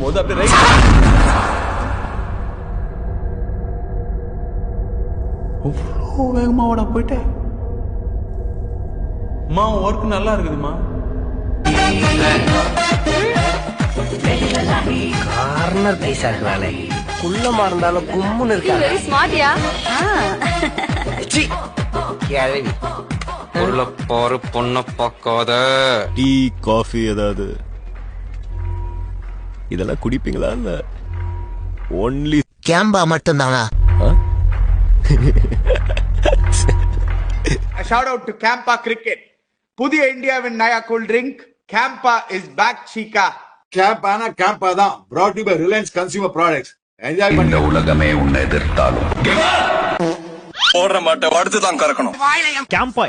போகும்போது அப்படியே ரைட் அவ்வளோ வேகமாவோட போயிட்டேன். மா ஒர்க் நல்லா இருக்குதுமா. கார்னர் பைசா இருக்கிறானே குள்ளமா இருந்தாலும் கும்முன்னு இருக்காங்க. ஸ்மார்ட்யா கேள்வி உள்ள பாரு பொண்ண பார்க்காத. டீ காஃபி ஏதாவது இதெல்லாம் குடிப்பீங்களா இல்ல ஒன்லி கேம்பா மட்டும் தானா? Shout out to Campa Cricket. புதிய இந்தியாவின் நயா cool drink Campa is back chica. கேம்பானா கேம்பா தான். brought to you by Reliance Consumer Products. Enjoy பண்ணி. இந்த உலகமே உன்னை எதிர்த்தாலும் ஓடுற மாட்டை அடுத்து தான் கறக்கணும். கேம்பா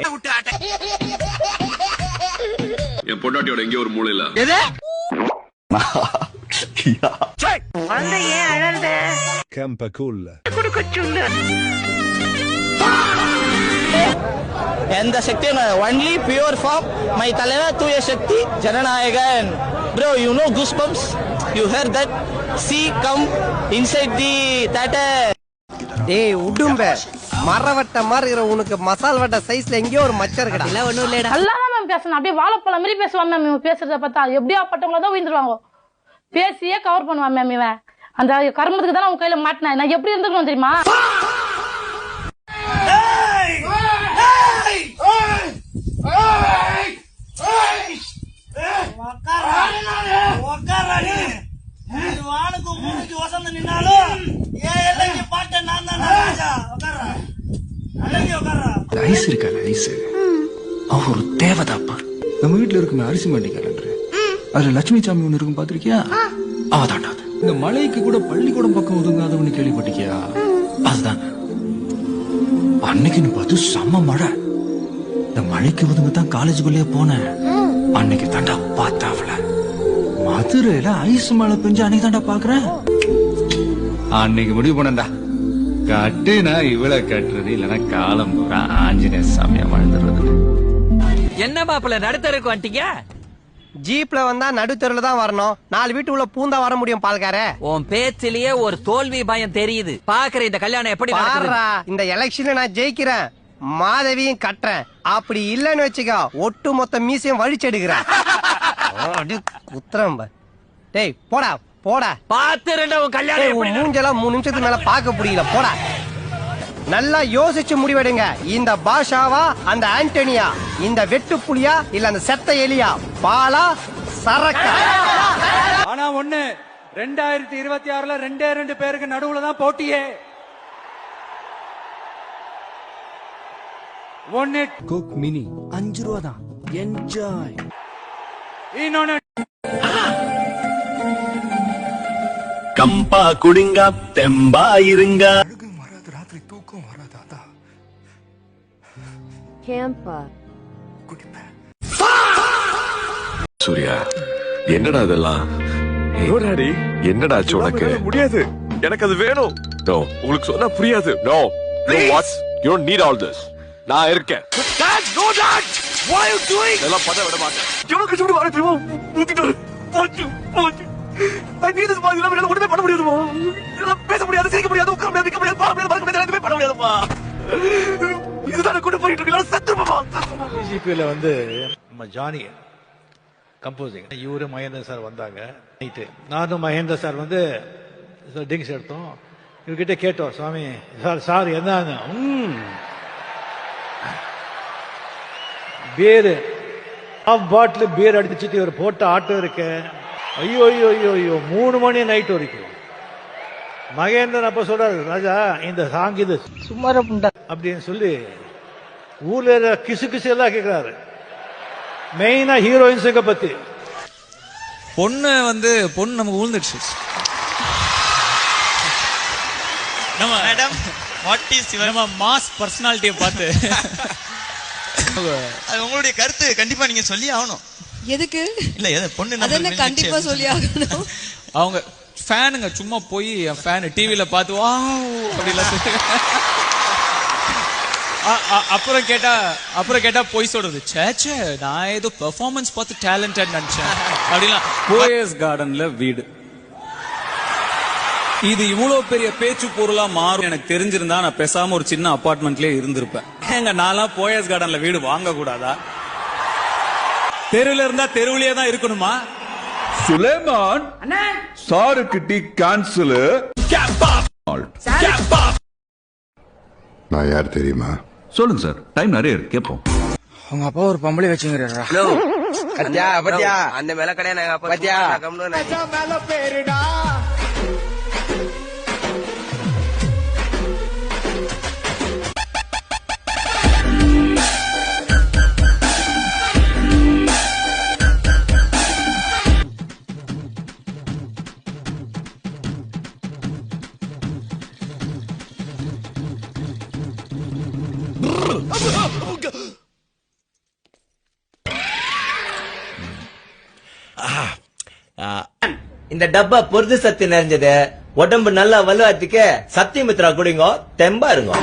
என் பொண்டாட்டியோட எங்கேயோ ஒரு மூலையில கேம்பா கூல். எந்த சக்தி ஒன்லி பியூர் ஃபார்ம் மை தலைவர் தூய சக்தி ஜனநாயகன். Bro you know goose bumps, you hear that she come inside the theatre. டேய் உடும்ப மரவட்ட மாதிரி இருக்கிற உனக்கு மசால் வட்ட சைஸ்ல எங்கேயோ ஒரு மச்சம் இருக்கடா. இல்ல ஒண்ணும் இல்லடா. நல்லா மேம் பேசணும். அப்படியே வாழைப்பழம் மாதிரி பேசுவான் மேம். இவன் பேசுறத பார்த்தா எப்படியா பட்டவங்கள தான் உயிர்ந்துருவாங்க. பேசியே கவர் பண்ணுவான் மேம். இவன் அந்த கர்மத்துக்கு தான் உன் கையில மாட்டினேன். நான் எப்படி இருந்துக்கணும் தெரியுமா? ஐஸ் இருக்காரு ஐஸ் அவ ஒரு தேவதாப்பா. நம்ம வீட்டுல இருக்குமே அரிசி மாண்டி கேலண்டர், அதுல லட்சுமி சாமி ஒண்ணு இருக்கும் பாத்திருக்கியா? அவதாண்டா அது. இந்த மலைக்கு கூட பள்ளிக்கூடம் பக்கம் ஒதுங்காதவன்னு கேள்விப்பட்டிருக்கியா? அதுதான். அன்னைக்குன்னு பார்த்து செம்ம மழை. இந்த மழைக்கு ஒதுங்க தான் காலேஜுக்குள்ளேயே போனேன். அன்னைக்கு தாண்டா பார்த்தாவல மதுரையில ஐஸ் மழை பெஞ்சு அன்னைக்கு தாண்டா பாக்குறேன். அன்னைக்கு முடிவு பண்ணண்டா, கட்டுனா இவளை கட்டுறது இல்லைன்னா காலம் பூரா ஆஞ்சநேய சாமியா வாழ்ந்துடுறது. என்ன பாப்பல நடுத்தருக்கு வந்துட்டீங்க? ஜீப்ல வந்தா நடுத்தருல தான் வரணும். 4 வீட்டு உள்ள பூந்தா வர முடியும் பால்கார. உன் பேச்சிலேயே ஒரு தோல்வி பயம் தெரியுது. பாக்குற இந்த கல்யாணம் எப்படி நடக்குது? இந்த எலெக்ஷன்ல நான் ஜெயிக்கிறேன், மாதவியும் கட்டுறேன். அப்படி இல்லன்னு வச்சுக்கோ ஒட்டு மொத்த மீசையும் வழிச்செடுக்கிறேன். உத்தரம் டேய் போடா போடா. பாத்து ரெண்டாவும் கல்யாணம் மூஞ்செல்லாம் 3 நிமிஷத்துக்கு மேல பாக்க முடியல. போடா. நல்லா யோசிச்சு முடிவெடுங்க. இந்த பாஷாவா அந்த ஆண்டனியா, இந்த வெட்டு புலியா இல்ல அந்த செத்த எலியா, பாலா சரக்கா? ஆனா ஒண்ணு 2026ல 2 பேருக்கு நடுவுல தான் போட்டியே. ஒன்னு கோக் மினி 5 ரூபா தான். என்ஜாய். இன்னொன்னு கம்பா குடிங்க தெம்பா இருங்க. ராத்திரி தூக்கம் வராதா? கேம்பா சூர்யா என்னடா இதெல்லாம்? என்னடா ஆச்சு உனக்கு? முடியாது, எனக்கு அது வேணும். நோ, உங்களுக்கு சொன்னா புரியாது. No no what? You don't need all this. நான் இருக்கேன். Dad, no dad. What are you doing? இதெல்லாம் பண்ண விட மாட்டேன். எனக்கு சுடு வர தெரியுமா? ஊத்திட்டு போச்சு போச்சு. I need this body. நான் ஒண்ணுமே பண்ண முடியாதுமா. பேச முடியாது, சிரிக்க முடியாது, உட்கார முடியாது, நிக்க முடியாது, பாட முடியாது, பறக்க முடியாது, எதுவுமே பண்ண முடியாதுமா. இதுதான் கொண்டு போயிட்டு இருக்கேன். சத்துருமா. பிஜிபியில வந்து நம்ம ஜானி கம்போசிங் இவரு மகேந்திர சார் வந்தாங்க நைட்டு. நானும் மகேந்திர சார் வந்து ட்ரிங்க்ஸ் எடுத்தோம். இவர்கிட்ட கேட்டோம், சுவாமி சார் என்ன பீர் ஹாஃப் பாட்டில் பீர் அடிச்சுட்டு இவர் போட்ட ஆட்டோ இருக்கு. ஐயோ ஐயோ ஐயோ ஐயோ 3 மணி நைட் வரைக்கும். மகேந்திரன் அப்ப சொல்றாரு, ராஜா இந்த சாங் இது சுமாரா அப்படின்னு சொல்லி ஊர்ல கிசு கிசு எல்லாம் கேட்கிறாரு. மெயினா ஹீரோயின்ஸுங்க பத்தி. பொண்ணு நமக்கு ஊழ்ந்துடுச்சு. நம்ம மேடம் வாட் இஸ் நம்ம மாஸ் பர்சனாலிட்டியை பார்த்து அது உங்களுடைய கருத்து கண்டிப்பா நீங்க சொல்லி ஆகணும். எதுக்கு இல்ல பொண்ணு கண்டிப்பா சொல்லி ஆகணும். அவங்க ஃபேனுங்க சும்மா போய் என் ஃபேன் டிவில பார்த்து வா அப்படிலாம் சொல்லி அப்புறம் கேட்டா போய் சொல்றது, சேச்சே நான் ஏதோ பெர்ஃபார்மன்ஸ் பார்த்து டேலண்டட் நினைச்சேன் அப்படிலாம். போயஸ் கார்டன்ல வீடு இது இவ்வளவு பெரிய பேச்சு பொருளா மாறும் எனக்கு தெரிஞ்சிருந்தா நான் பேசாம ஒரு சின்ன அபார்ட்மெண்ட்லயே இருந்திருப்பேன். எங்க நான்லாம் போயஸ் கார்டன்ல வீடு வாங்க கூடாதா? தெருவுல இருந்தா தெருவுலயே தான் இருக்கணுமா? சுலைமான் சாருக்கு டீ கேன்சல். நான் யார் தெரியுமா? சொல்லுங்க சார், டைம் நிறைய இருக்கு, கேட்போம். உங்க அப்பா ஒரு பொம்பளை வச்சுங்கிறாரா? அந்த மேல கல்யாணம் இந்த டப்பா பொருது சத்து நிறைஞ்சது. உடம்பு நல்லா வலுவாத்துக்கு சத்தியமித்ரா குடிங்க, தெம்பா இருங்க.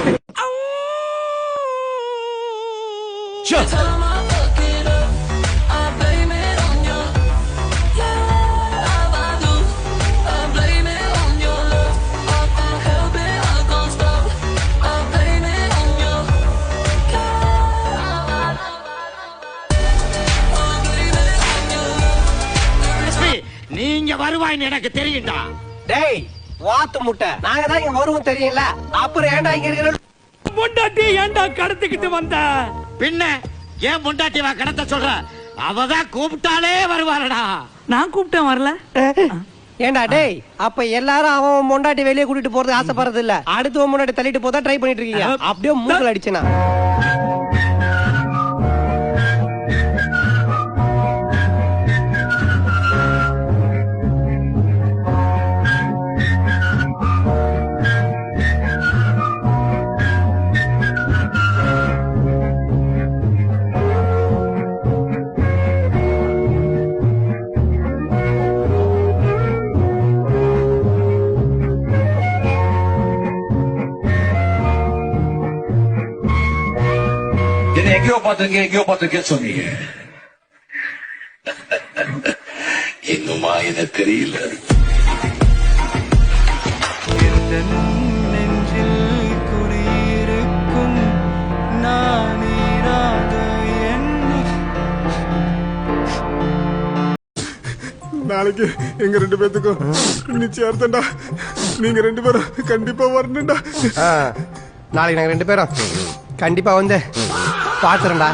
நீங்க வருவாய்ன்னு எனக்கு தெரியும்டா. டேய் வாத்து முட்டை, நாங்க தான் இங்க வருவோம் தெரியல. அப்புறம் ஏன்டா இங்க இருக்கிற பொண்டாட்டி ஏன்டா கடத்திக்கிட்டு வந்த? பின்ன ஏன் பொண்டாட்டிவா கடத்த சொல்ற? அவதான் கூப்பிட்டாலே வருவாரடா. நான் கூப்பிட்டேன் வரல. ஏண்டா டேய், அப்ப எல்லாரும் அவன் பொண்டாட்டி வெளியே கூட்டிட்டு போறது ஆசைப்படுறது இல்ல, அடுத்து முன்னாடி தள்ளிட்டு போதா ட்ரை பண்ணிட்டு இருக்கீங்க. அப்படியே மூக்கல அடிச்சனா எங்கேயோ பார்த்திருக்கேன் சொன்னீங்க. இன்னுமா எனக்கு தெரியல. நாளைக்கு எங்க 2 பேத்துக்கும் நிச்சயார்த்தம்டா. நீங்க 2 பேரும் கண்டிப்பா வரணும்டா. நாளைக்கு நாங்க 2 பேரும் கண்டிப்பா வந்து பாத்துறேன்டா.